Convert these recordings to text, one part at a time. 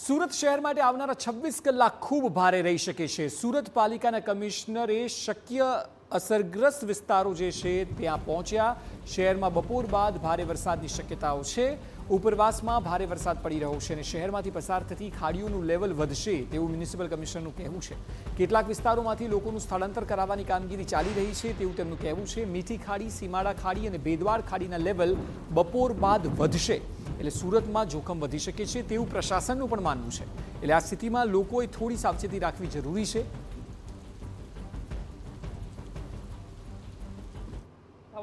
સુરત શહેર માટે આવનારા 26 કલાક ખૂબ ભારે રહી શકે છે। સુરત પાલિકાના કમિશનરે શક્ય અસરગ્રસ્ત વિસ્તારો જે છે ત્યાં પહોંચ્યા। શહેરમાં બપોર બાદ ભારે વરસાદની શક્યતાઓ છે। ઉપરવાસમાં ભારે વરસાદ પડી રહ્યો છે અને શહેરમાંથી પસાર થતી ખાડીઓનું લેવલ વધશે તેવું મ્યુનિસિપલ કમિશનરનું કહેવું છે। કેટલાક વિસ્તારોમાંથી લોકોનું સ્થળાંતર કરાવવાની કામગીરી ચાલી રહી છે તેવું તેમનું કહેવું છે। મીઠી ખાડી, સીમાડા ખાડી અને બેદવાડ ખાડીના લેવલ બપોર બાદ વધશે એટલે સુરતમાં જોખમ વધી શકે છે તેવું પ્રશાસનનું પણ માનવું છે। એટલે આ સ્થિતિમાં લોકોએ થોડી સાવચેતી રાખવી જરૂરી છે।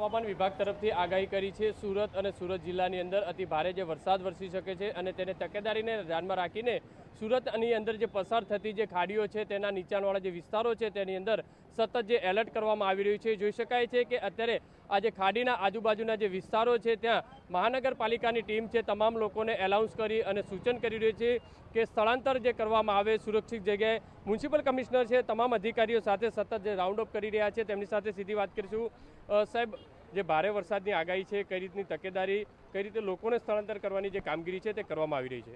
હવામાન વિભાગ તરફથી આગાહી કરી છે સુરત અને સુરત જિલ્લાની અંદર અતિ ભારે જે વરસાદ વરસી શકે છે અને તેને તકેદારીને ધ્યાનમાં રાખીને સુરતની અંદર જે પસાર થતી જે ખાડીઓ છે તેના નીચાણવાળા જે વિસ્તારો છે તેની અંદર સતત જે એલર્ટ કરવામાં આવી રહ્યું છે। જોઈ શકાય છે કે અત્યારે આ જે ખાડીના આજુબાજુના જે વિસ્તારો છે ત્યાં મહાનગરપાલિકાની ટીમ છે તમામ લોકોને એલાઉન્સ કરી અને સૂચન કરી રહ્યું છે કે સ્થળાંતર જે કરવામાં આવે સુરક્ષિત જગ્યાએ। મ્યુનિસિપલ કમિશનર છે તમામ અધિકારીઓ સાથે સતત જે રાઉન્ડ અપ કરી રહ્યા છે તેમની સાથે સીધી વાત કરીશું। સાહેબ, જે ભારે વરસાદની આગાહી છે કઈ રીતની તકેદારી, કઈ રીતે લોકોને સ્થળાંતર કરવાની જે કામગીરી છે તે કરવામાં આવી રહી છે?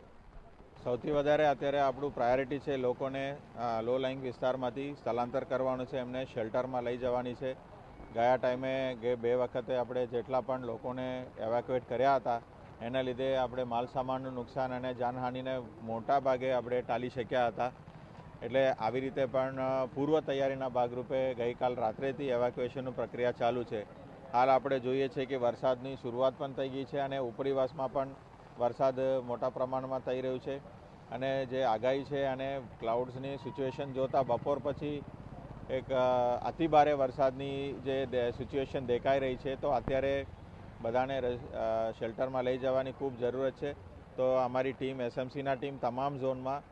સૌથી વધારે અત્યારે આપણું પ્રાયોરિટી છે લોકોને લો લાઇંગ વિસ્તારમાંથી સ્થળાંતર કરવાનું છે, એમને શેલ્ટરમાં લઈ જવાની છે। ગયા ટાઈમે બે વખતે આપણે જેટલા પણ લોકોને એવેક્યુએટ કર્યા હતા એના લીધે આપણે માલ સામાનનું નુકસાન અને જાનહાનિને મોટા ભાગે આપણે ટાળી શક્યા હતા। એટલે આવી રીતે પણ પૂર્વ તૈયારીના ભાગરૂપે ગઈકાલ રાત્રેથી એવેક્યુએશનની પ્રક્રિયા ચાલુ છે। હાલ આપણે જોઈએ છીએ કે વરસાદની શરૂઆત પણ થઈ ગઈ છે અને ઉપરીવાસમાં પણ વરસાદ મોટા પ્રમાણમાં થઈ રહ્યું છે અને જે આગાહી છે અને ક્લાઉડ્સની સિચ્યુએશન જોતાં બપોર પછી એક અતિભારે વરસાદની જે સિચ્યુએશન દેખાઈ રહી છે, તો અત્યારે બધાને શેલ્ટરમાં લઈ જવાની ખૂબ જરૂરત છે। તો અમારી ટીમ, એસએમસીના ટીમ તમામ ઝોનમાં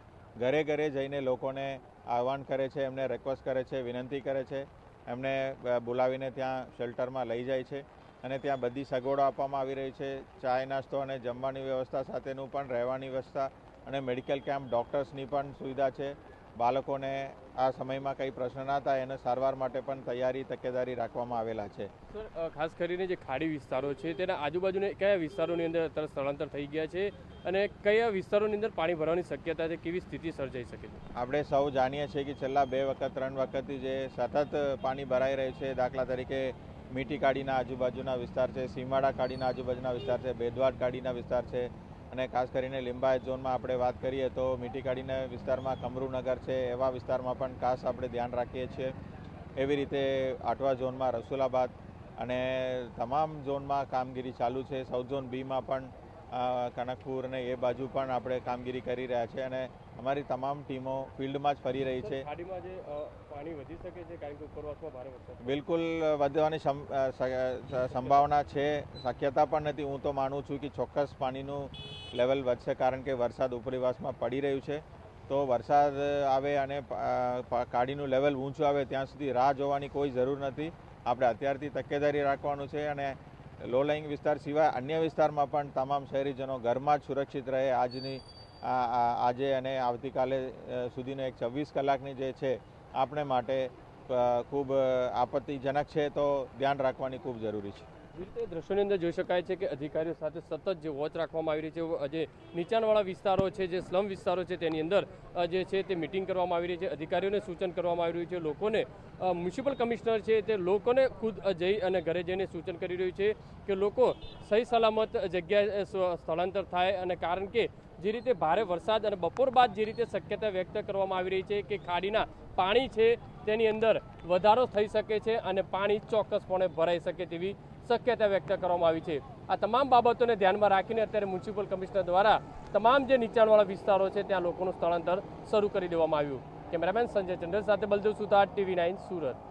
ઘરે ઘરે જઈને લોકોને આહવાન કરે છે, એમને રિક્વેસ્ટ કરે છે, વિનંતી કરે છે, એમને બોલાવીને ત્યાં શેલ્ટરમાં લઈ જાય છે અને ત્યાં બધી સગવડો આપવામાં આવી રહી છે। ચાય નાસ્તો અને જમવાની વ્યવસ્થા સાથેનું પણ રહેવાની વ્યવસ્થા અને મેડિકલ કેમ્પ, ડૉક્ટર્સની પણ સુવિધા છે। બાળકોને આ સમયમાં કંઈ પ્રશ્ન ના થાય એને સારવાર માટે પણ તૈયારી તકેદારી રાખવામાં આવેલા છે। સર, ખાસ કરીને જે ખાડી વિસ્તારો છે તેના આજુબાજુના કયા વિસ્તારોની અંદર અત્યારે સ્થળાંતર થઈ ગયા છે અને કયા વિસ્તારોની અંદર પાણી ભરવાની શક્યતા છે, કેવી સ્થિતિ સર્જાઈ શકે છે? આપણે સૌ જાણીએ છીએ કે છેલ્લા 2 વખત 3 વખતથી જે સતત પાણી ભરાઈ રહ્યું છે, દાખલા તરીકે મીઠી ખાડીના આજુબાજુના વિસ્તાર છે, સીમાડા ખાડીના આજુબાજુના વિસ્તાર છે, બેદવાડ ખાડીના વિસ્તાર છે અને ખાસ કરીને લિંબાયત ઝોનમાં આપણે વાત કરીએ તો મીઠી ખાડીના વિસ્તારમાં કમરૂનગર છે, એવા વિસ્તારમાં પણ ખાસ આપણે ધ્યાન રાખીએ છીએ। એવી રીતે આટવા ઝોનમાં રસુલાબાદ અને તમામ ઝોનમાં કામગીરી ચાલુ છે। સાઉથ ઝોન બીમાં પણ કનકપુર અને એ બાજુ પણ આપણે કામગીરી કરી રહ્યા છે અને અમારી તમામ ટીમો ફિલ્ડમાં જ ફરી રહી છે। ખાડીમાં જે પાણી વધી શકે છે કારણ કે ઉપરવાસમાં ભારે વરસાદ બિલકુલ વધવાની સંભાવના છે, શક્યતા પણ નથી। હું તો માનું છું કે ચોક્કસ પાણીનું લેવલ વધશે કારણ કે વરસાદ ઉપરીવાસમાં પડી રહ્યું છે। તો વરસાદ આવે અને ખાડીનું લેવલ ઊંચું આવે ત્યાં સુધી રાહ જોવાની કોઈ જરૂર નથી। આપણે અત્યારથી તકેદારી રાખવાનું છે અને લો લાઇંગ વિસ્તાર સિવાય અન્ય વિસ્તારમાં પણ તમામ શહેરીજનો ઘરમાં જ સુરક્ષિત રહે। આજે અને આવતીકાલે સુધીનો એક 26 કલાકની જે છે આપણે માટે ખૂબ આપત્તિજનક છે, તો ધ્યાન રાખવાની ખૂબ જરૂરી છે। રીતે દ્રશ્યોની અંદર જોઈ શકાય છે કે અધિકારીઓ સાથે સતત જે વોચ રાખવામાં આવી રહી છે। જે નીચાણવાળા વિસ્તારો છે, જે સ્લમ વિસ્તારો છે તેની અંદર જે છે તે મિટિંગ કરવામાં આવી રહી છે, અધિકારીઓને સૂચન કરવામાં આવી રહ્યું છે। લોકોને મ્યુનિસિપલ કમિશનર છે તે લોકોને ખુદ જઈ અને ઘરે જઈને સૂચન કરી રહ્યું છે કે લોકો સહી સલામત જગ્યાએ સ્થળાંતર થાય અને કારણ કે જે રીતે ભારે વરસાદ અને બપોર બાદ જે રીતે શક્યતા વ્યક્ત કરવામાં આવી રહી છે કે ખાડીના પાણી છે તેની અંદર વધારો થઈ શકે છે અને પાણી ચોક્કસપણે ભરાઈ શકે તેવી શક્યતા વ્યક્ત કરવામાં આવી છે। આ તમામ બાબતોને ધ્યાનમાં રાખીને અત્યારે મ્યુનિસિપલ કમિશનર દ્વારા તમામ જે નીચાણવાળા વિસ્તારો છે ત્યાં લોકોનું સ્થળાંતર શરૂ કરી દેવામાં આવ્યું। કેમેરામેન સંજય ચંદ્ર સાથે બલદેવ સુતાર, TV9 સુરત।